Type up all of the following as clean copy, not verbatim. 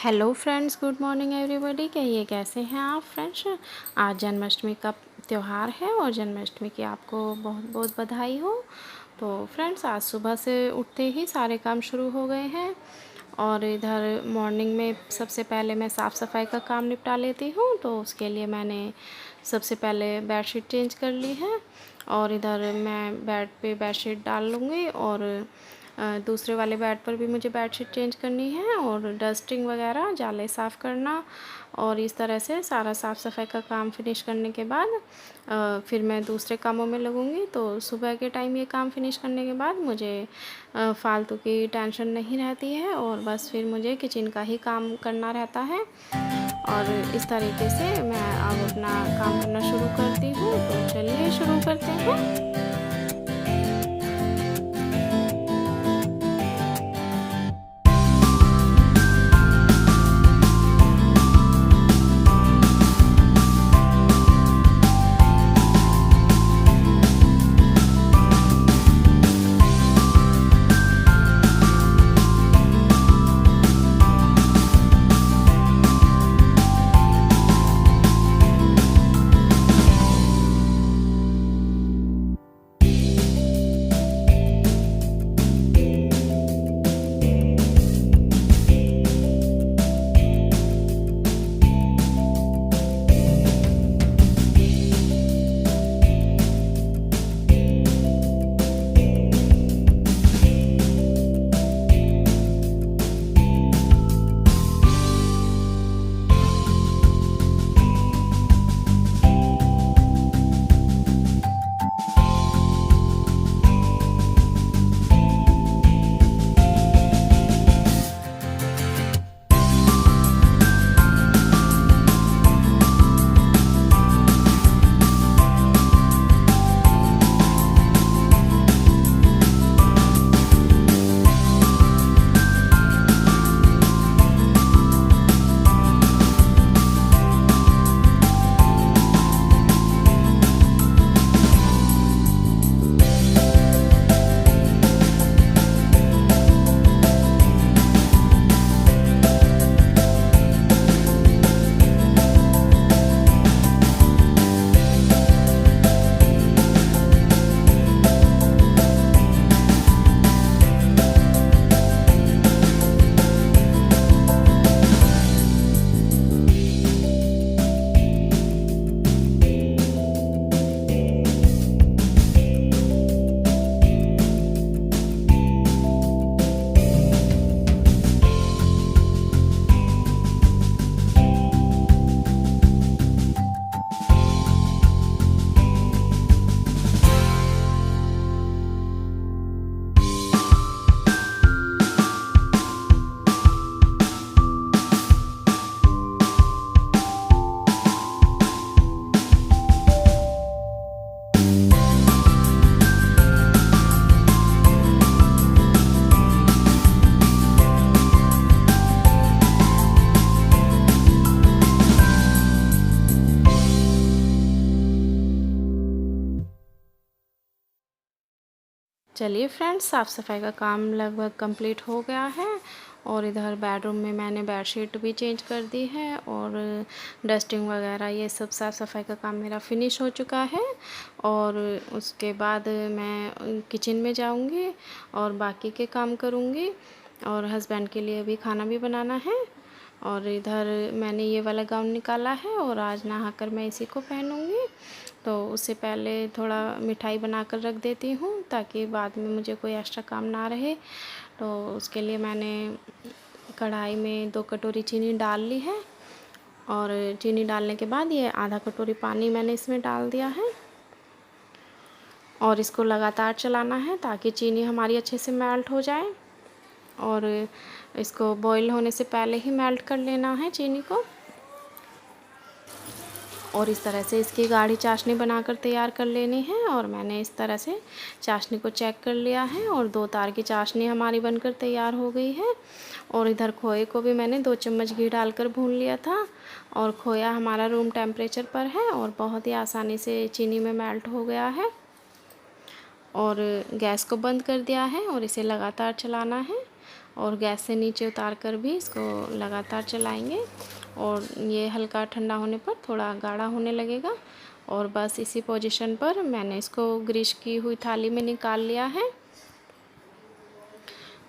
Hello friends, good morning everybody. कहिए कैसे हैं आप फ्रेंड्स। आज जन्माष्टमी का त्यौहार है और जन्माष्टमी की आपको बहुत बहुत बधाई हो। तो फ्रेंड्स, आज सुबह से उठते ही सारे काम शुरू हो गए हैं और इधर मॉर्निंग में सबसे पहले मैं साफ़ सफाई का काम निपटा लेती हूँ। तो उसके लिए मैंने सबसे पहले बेडशीट चेंज कर ली है और इधर मैं बेड पे बेडशीट डाल लूँगी और दूसरे वाले बेड पर भी मुझे बेडशीट चेंज करनी है और डस्टिंग वगैरह, जाले साफ़ करना। और इस तरह से सारा साफ़ सफाई का काम फिनिश करने के बाद फिर मैं दूसरे कामों में लगूंगी। तो सुबह के टाइम ये काम फिनिश करने के बाद मुझे फालतू की टेंशन नहीं रहती है और बस फिर मुझे किचन का ही काम करना रहता है। और इस तरीके से मैं अब अपना काम करना शुरू करती हूँ। तो चलिए शुरू करते हैं। चलिए फ्रेंड्स, साफ़ सफाई का काम लगभग कंप्लीट हो गया है और इधर बेडरूम में मैंने बेडशीट भी चेंज कर दी है और डस्टिंग वगैरह ये सब साफ़ सफाई का काम मेरा फिनिश हो चुका है। और उसके बाद मैं किचन में जाऊंगी और बाकी के काम करूंगी और हस्बैंड के लिए भी खाना भी बनाना है। और इधर मैंने ये वाला गाउन निकाला है और आज नहाकर मैं इसी को पहनूंगी। तो उससे पहले थोड़ा मिठाई बनाकर रख देती हूँ ताकि बाद में मुझे कोई एक्स्ट्रा काम ना रहे। तो उसके लिए मैंने कढ़ाई में 2 कटोरी चीनी डाल ली है और चीनी डालने के बाद ये आधा कटोरी पानी मैंने इसमें डाल दिया है और इसको लगातार चलाना है ताकि चीनी हमारी अच्छे से मेल्ट हो जाए। और इसको बॉईल होने से पहले ही मेल्ट कर लेना है चीनी को। और इस तरह से इसकी गाढ़ी चाशनी बनाकर तैयार कर लेनी है। और मैंने इस तरह से चाशनी को चेक कर लिया है और 2 तार की चाशनी हमारी बनकर तैयार हो गई है। और इधर खोए को भी मैंने 2 चम्मच घी डालकर भून लिया था और खोया हमारा रूम टेम्परेचर पर है और बहुत ही आसानी से चीनी में मेल्ट हो गया है। और गैस को बंद कर दिया है और इसे लगातार चलाना है और गैस से नीचे उतार कर भी इसको लगातार चलाएंगे और ये हल्का ठंडा होने पर थोड़ा गाढ़ा होने लगेगा। और बस इसी पोजीशन पर मैंने इसको ग्रीस की हुई थाली में निकाल लिया है।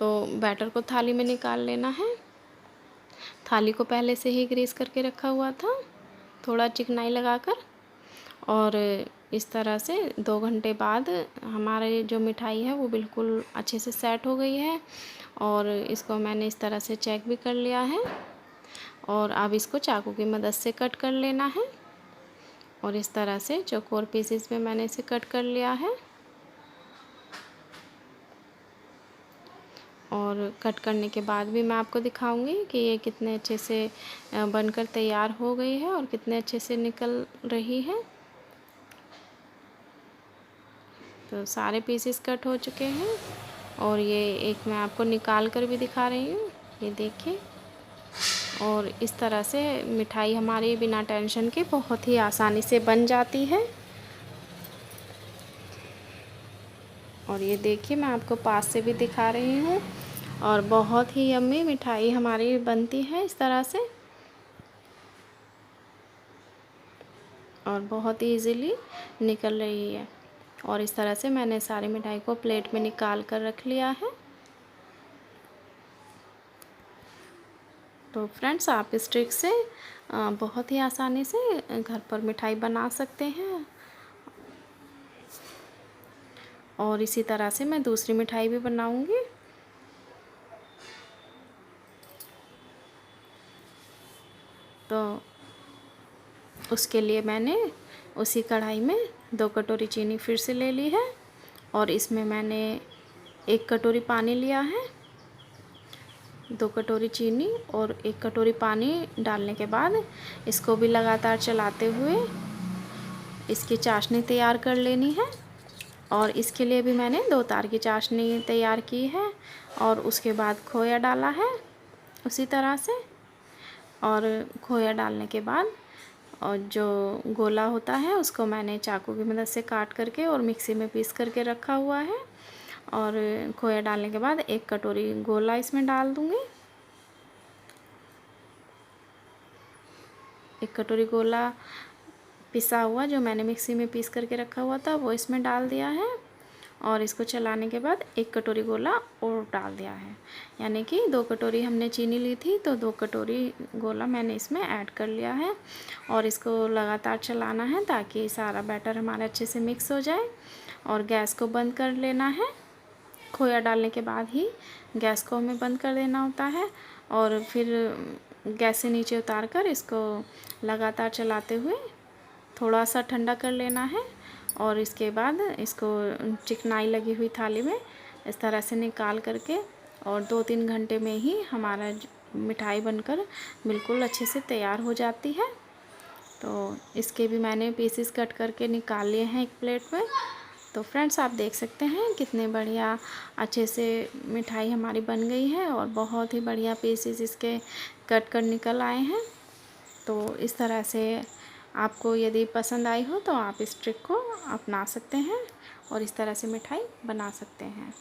तो बैटर को थाली में निकाल लेना है। थाली को पहले से ही ग्रीस करके रखा हुआ था, थोड़ा चिकनाई लगाकर। और इस तरह से 2 घंटे बाद हमारे जो मिठाई है वो बिल्कुल अच्छे से सेट हो गई है। और इसको मैंने इस तरह से चेक भी कर लिया है। और अब इसको चाकू की मदद से कट कर लेना है। और इस तरह से चौकोर पीसेस में मैंने इसे कट कर लिया है। और कट करने के बाद भी मैं आपको दिखाऊंगी कि ये कितने अच्छे से बनकर तैयार हो गई है और कितने अच्छे से निकल रही है। तो सारे पीसेस कट हो चुके हैं और ये एक मैं आपको निकाल कर भी दिखा रही हूँ, ये देखिए। और इस तरह से मिठाई हमारी बिना टेंशन के बहुत ही आसानी से बन जाती है। और ये देखिए मैं आपको पास से भी दिखा रही हूँ और बहुत ही यम्मी मिठाई हमारी बनती है इस तरह से। और बहुत ही इजीली निकल रही है। और इस तरह से मैंने सारी मिठाई को प्लेट में निकाल कर रख लिया है। तो फ्रेंड्स, आप इस ट्रिक से बहुत ही आसानी से घर पर मिठाई बना सकते हैं। और इसी तरह से मैं दूसरी मिठाई भी बनाऊंगी। तो उसके लिए मैंने उसी कढ़ाई में 2 कटोरी चीनी फिर से ले ली है और इसमें मैंने 1 कटोरी पानी लिया है। 2 कटोरी चीनी और 1 कटोरी पानी डालने के बाद इसको भी लगातार चलाते हुए इसकी चाशनी तैयार कर लेनी है। और इसके लिए भी मैंने 2 तार की चाशनी तैयार की है। और उसके बाद खोया डाला है उसी तरह से। और खोया डालने के बाद और जो गोला होता है उसको मैंने चाकू की मदद से काट करके और मिक्सी में पीस करके रखा हुआ है। और खोया डालने के बाद 1 कटोरी गोला इसमें डाल दूँगी। 1 कटोरी गोला पिसा हुआ जो मैंने मिक्सी में पीस करके रखा हुआ था वो इसमें डाल दिया है। और इसको चलाने के बाद 1 कटोरी गोला और डाल दिया है। यानी कि 2 कटोरी हमने चीनी ली थी तो 2 कटोरी गोला मैंने इसमें ऐड कर लिया है। और इसको लगातार चलाना है ताकि सारा बैटर हमारा अच्छे से मिक्स हो जाए। और गैस को बंद कर लेना है। खोया डालने के बाद ही गैस को हमें बंद कर देना होता है। और फिर गैस से नीचे उतार कर इसको लगातार चलाते हुए थोड़ा सा ठंडा कर लेना है। और इसके बाद इसको चिकनाई लगी हुई थाली में इस तरह से निकाल करके और 2-3 घंटे में ही हमारा मिठाई बनकर बिल्कुल अच्छे से तैयार हो जाती है। तो इसके भी मैंने पीसेस कट करके निकाल लिए हैं एक प्लेट में। तो फ्रेंड्स, आप देख सकते हैं कितने बढ़िया अच्छे से मिठाई हमारी बन गई है और बहुत ही बढ़िया पीसेस इसके कट कर निकल आए हैं। तो इस तरह से आपको यदि पसंद आई हो तो आप इस ट्रिक को अपना सकते हैं और इस तरह से मिठाई बना सकते हैं।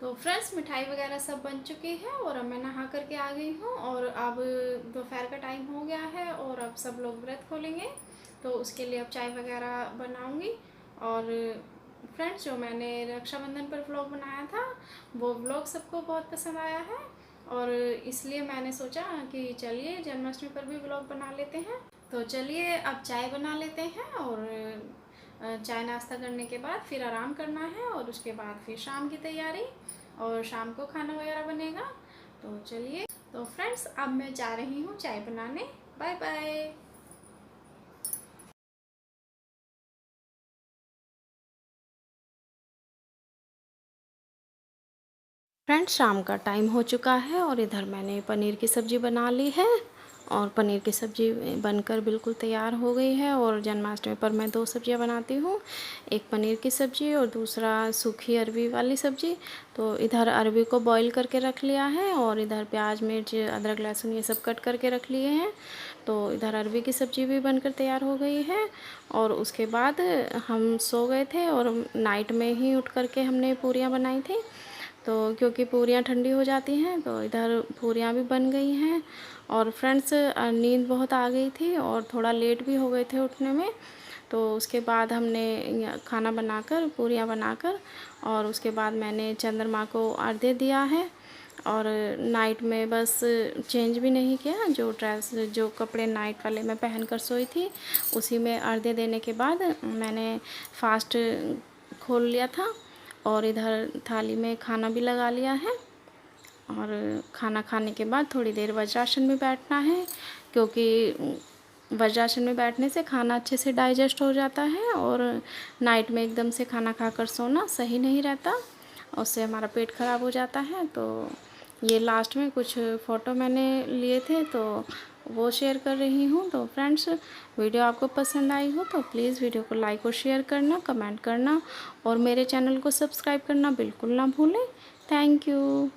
तो फ्रेंड्स, मिठाई वगैरह सब बन चुकी है और अब मैं नहा करके आ गई हूँ। और अब दोपहर का टाइम हो गया है और अब सब लोग व्रत खोलेंगे तो उसके लिए अब चाय वगैरह बनाऊँगी। और फ्रेंड्स, जो मैंने रक्षाबंधन पर व्लॉग बनाया था वो व्लॉग सबको बहुत पसंद आया है। और इसलिए मैंने सोचा कि चलिए जन्माष्टमी पर भी व्लॉग बना लेते हैं। तो चलिए अब चाय बना लेते हैं और चाय नाश्ता करने के बाद फिर आराम करना है और उसके बाद फिर शाम की तैयारी और शाम को खाना वगैरह बनेगा। तो चलिए, तो फ्रेंड्स अब मैं जा रही हूँ चाय बनाने। Bye bye. फ्रेंड्स, शाम का टाइम हो चुका है और इधर मैंने पनीर की सब्ज़ी बना ली है और पनीर की सब्ज़ी बनकर बिल्कुल तैयार हो गई है। और जन्माष्टमी पर मैं 2 सब्ज़ियाँ बनाती हूँ, एक पनीर की सब्ज़ी और दूसरा सूखी अरबी वाली सब्ज़ी। तो इधर अरबी को बॉईल करके रख लिया है और इधर प्याज मिर्च अदरक लहसुन ये सब कट करके रख लिए हैं। तो इधर अरबी की सब्ज़ी भी बनकर तैयार हो गई है। और उसके बाद हम सो गए थे और नाइट में ही उठ करके हमने पूरियाँ बनाई थी। तो क्योंकि पूरियाँ ठंडी हो जाती हैं, तो इधर पूरियाँ भी बन गई हैं। और फ्रेंड्स नींद बहुत आ गई थी और थोड़ा लेट भी हो गए थे उठने में। तो उसके बाद हमने खाना बनाकर, पूरियाँ बनाकर, और उसके बाद मैंने चंद्रमा को अर्घ्य दिया है। और नाइट में बस चेंज भी नहीं किया, जो कपड़े नाइट वाले मैं पहन कर सोई थी उसी में अर्घ्य देने के बाद मैंने फास्ट खोल लिया था। और इधर थाली में खाना भी लगा लिया है। और खाना खाने के बाद थोड़ी देर वज्रासन में बैठना है, क्योंकि वज्रासन में बैठने से खाना अच्छे से डाइजेस्ट हो जाता है। और नाइट में एकदम से खाना खाकर सोना सही नहीं रहता, उससे हमारा पेट ख़राब हो जाता है। तो ये लास्ट में कुछ फ़ोटो मैंने लिए थे तो वो शेयर कर रही हूँ। तो फ्रेंड्स, वीडियो आपको पसंद आई हो तो प्लीज़ वीडियो को लाइक और शेयर करना, कमेंट करना और मेरे चैनल को सब्सक्राइब करना बिल्कुल ना भूलें। Thank you.